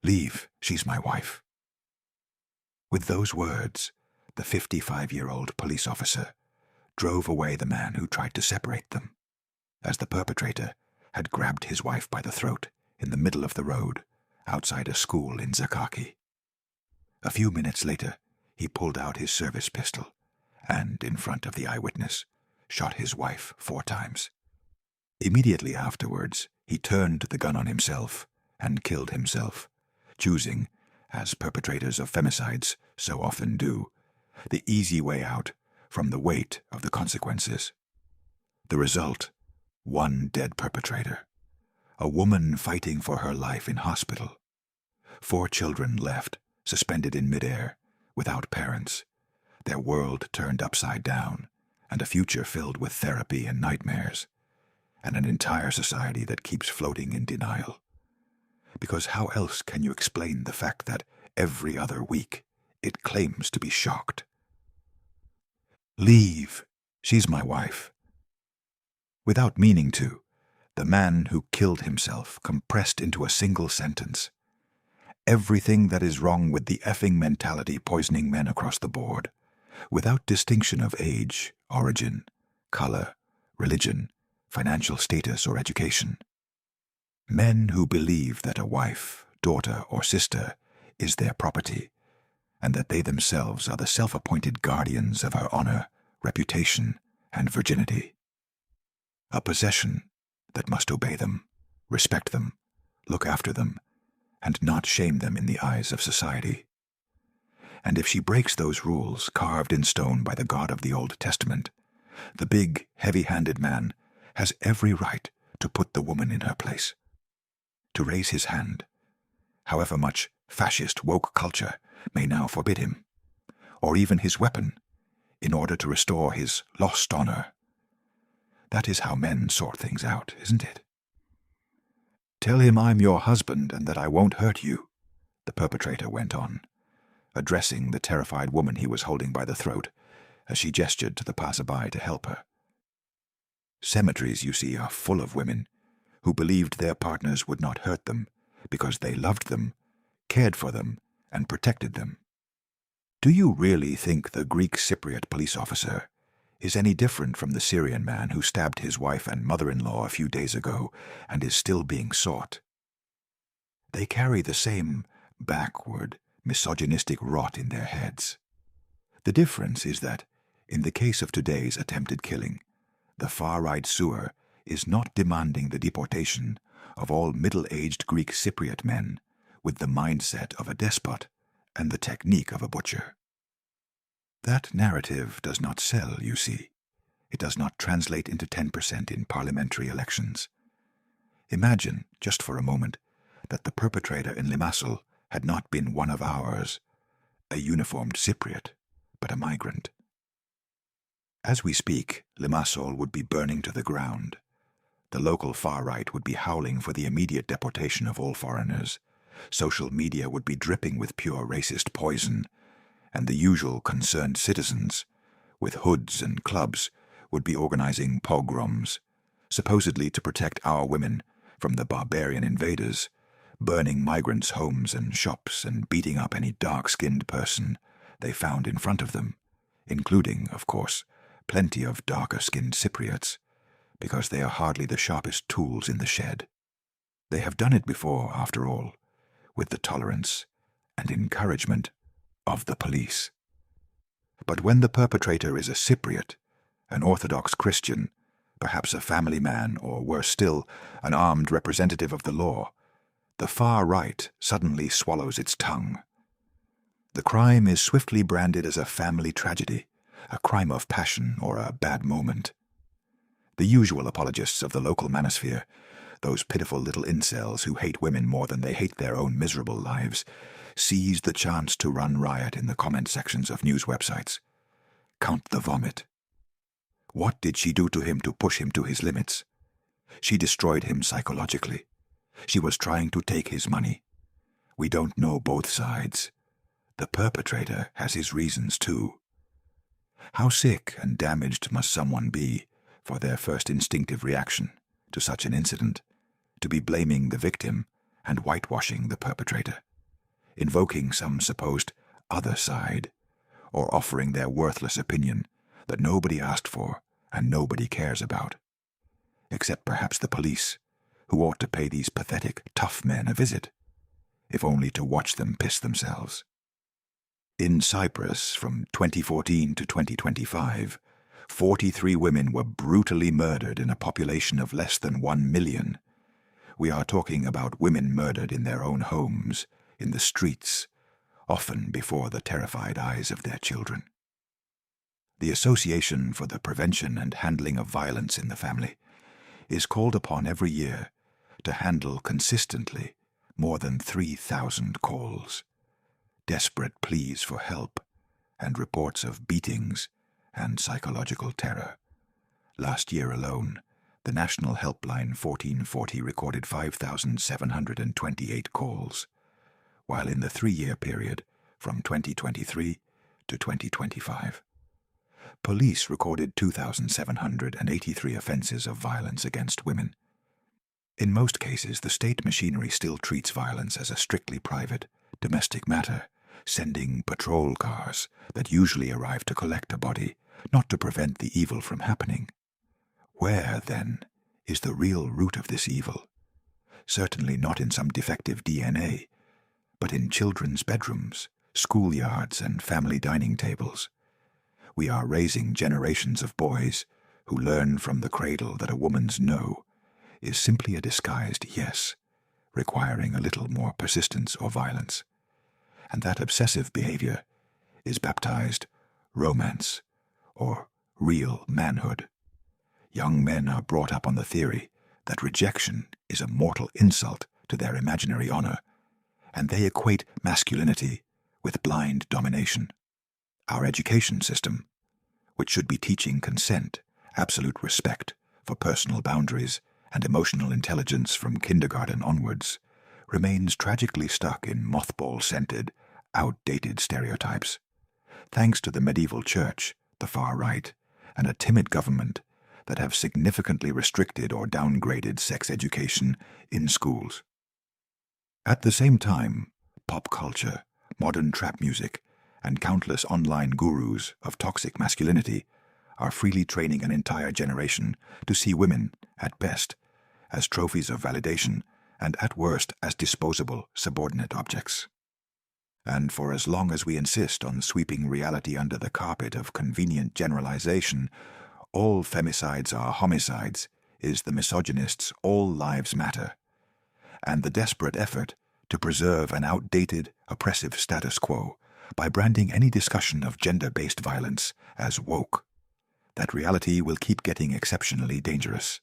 Leave, she's my wife." With those words, the 55-year-old police officer drove away the man who tried to separate them, as the perpetrator had grabbed his wife by the throat in the middle of the road outside a school in Zakaki. A few minutes later, he pulled out his service pistol and, in front of the eyewitness, shot his wife 4 times. Immediately afterwards, he turned the gun on himself and killed himself, choosing, as perpetrators of femicides so often do, the easy way out from the weight of the consequences. The result: 1 dead perpetrator, a woman fighting for her life in hospital, 4 children left, suspended in midair, without parents, their world turned upside down, and a future filled with therapy and nightmares, and an entire society that keeps floating in denial. Because how else can you explain the fact that every other week it claims to be shocked? Leave, she's my wife. Without meaning to, the man who killed himself compressed into a single sentence everything that is wrong with the effing mentality poisoning men across the board, without distinction of age, origin, color, religion, financial status, or education. Men who believe that a wife, daughter, or sister is their property, and that they themselves are the self-appointed guardians of her honor, reputation, and virginity. A possession that must obey them, respect them, look after them, and not shame them in the eyes of society. And if she breaks those rules carved in stone by the God of the Old Testament, the big, heavy-handed man has every right to put the woman in her place, to raise his hand, however much fascist woke culture may now forbid him, or even his weapon, in order to restore his lost honor. That is how men sort things out, isn't it? "Tell him I'm your husband and that I won't hurt you," the perpetrator went on, addressing the terrified woman he was holding by the throat as she gestured to the passerby to help her. Cemeteries, you see, are full of women who believed their partners would not hurt them because they loved them, cared for them, and protected them. Do you really think the Greek Cypriot police officer is any different from the Syrian man who stabbed his wife and mother-in-law a few days ago and is still being sought? They carry the same backward, misogynistic rot in their heads. The difference is that, in the case of today's attempted killing, the far-right sewer is not demanding the deportation of all middle-aged Greek Cypriot men with the mindset of a despot and the technique of a butcher. That narrative does not sell, you see. It does not translate into 10% in parliamentary elections. Imagine, just for a moment, that the perpetrator in Limassol had not been one of ours, a uniformed Cypriot, but a migrant. As we speak, Limassol would be burning to the ground. The local far-right would be howling for the immediate deportation of all foreigners. Social media would be dripping with pure racist poison, and the usual concerned citizens, with hoods and clubs, would be organizing pogroms, supposedly to protect our women from the barbarian invaders, burning migrants' homes and shops and beating up any dark-skinned person they found in front of them, including, of course, plenty of darker-skinned Cypriots, because they are hardly the sharpest tools in the shed. They have done it before, after all, with the tolerance and encouragement of the police. But when the perpetrator is a Cypriot, an Orthodox Christian, perhaps a family man, or worse still, an armed representative of the law, the far right suddenly swallows its tongue. The crime is swiftly branded as a family tragedy, a crime of passion, or a bad moment. The usual apologists of the local manosphere, those pitiful little incels who hate women more than they hate their own miserable lives, seize the chance to run riot in the comment sections of news websites. Count the vomit. What did she do to him to push him to his limits? She destroyed him psychologically. She was trying to take his money. We don't know both sides. The perpetrator has his reasons too. How sick and damaged must someone be for their first instinctive reaction to such an incident, to be blaming the victim and whitewashing the perpetrator? invoking some supposed other side, or offering their worthless opinion that nobody asked for and nobody cares about. Except perhaps the police, who ought to pay these pathetic, tough men a visit, if only to watch them piss themselves. In Cyprus, from 2014 to 2025, 43 women were brutally murdered in a population of less than 1 million. We are talking about women murdered in their own homes, in the streets, often before the terrified eyes of their children. The Association for the Prevention and Handling of Violence in the Family is called upon every year to handle consistently more than 3,000 calls, desperate pleas for help, and reports of beatings and psychological terror. Last year alone, the National Helpline 1440 recorded 5,728 calls, while in the 3-year period from 2023 to 2025, police recorded 2,783 offenses of violence against women. In most cases, the state machinery still treats violence as a strictly private, domestic matter, sending patrol cars that usually arrive to collect a body, not to prevent the evil from happening. Where, then, is the real root of this evil? Certainly not in some defective DNA, but in children's bedrooms, schoolyards, and family dining tables. We are raising generations of boys who learn from the cradle that a woman's no is simply a disguised yes, requiring a little more persistence or violence. And that obsessive behavior is baptized romance or real manhood. Young men are brought up on the theory that rejection is a mortal insult to their imaginary honor, and they equate masculinity with blind domination. Our education system, which should be teaching consent, absolute respect for personal boundaries, and emotional intelligence from kindergarten onwards, remains tragically stuck in mothball-scented, outdated stereotypes, thanks to the medieval church, the far right, and a timid government that have significantly restricted or downgraded sex education in schools. At the same time, pop culture, modern trap music, and countless online gurus of toxic masculinity are freely training an entire generation to see women, at best, as trophies of validation, and at worst as disposable, subordinate objects. And for as long as we insist on sweeping reality under the carpet of convenient generalization, all femicides are homicides is the misogynist's all lives matter, and the desperate effort to preserve an outdated, oppressive status quo by branding any discussion of gender-based violence as woke. That reality will keep getting exceptionally dangerous.